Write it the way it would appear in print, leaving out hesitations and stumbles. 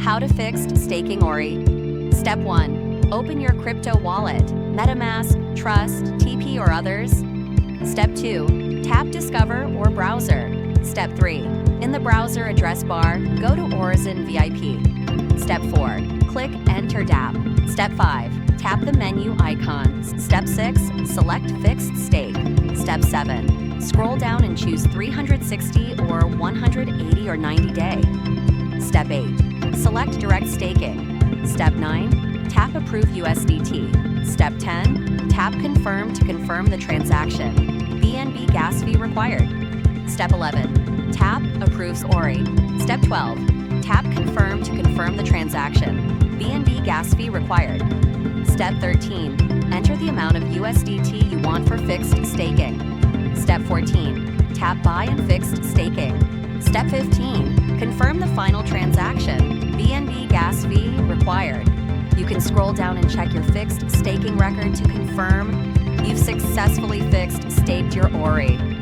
How to fix staking ORI. Step 1. Open your crypto wallet, MetaMask, Trust, TP, or others. Step 2. Tap Discover or Browser. Step 3. In the browser address bar, go to Orizon DeFAI. Step 4. Click Enter dApp. Step 5. Tap the menu icons. Step 6. Select Fixed Stake. Step 7. Scroll down and choose 360 or 180 or 90 day. Step 8. Select Direct Staking. Step 9. Tap Approve USDT. Step 10. Tap Confirm to confirm the transaction. BNB gas fee required. Step 11. Tap Approves ORI. Step 12. Tap Confirm to confirm the transaction. BNB gas fee required. Step 13. Enter the amount of USDT you want for fixed staking. Step 14. Tap Buy and Fixed Staking. Step 15. Confirm the final transaction. BNB gas fee required. You can scroll down and check your fixed staking record to confirm you've successfully staked your ORI.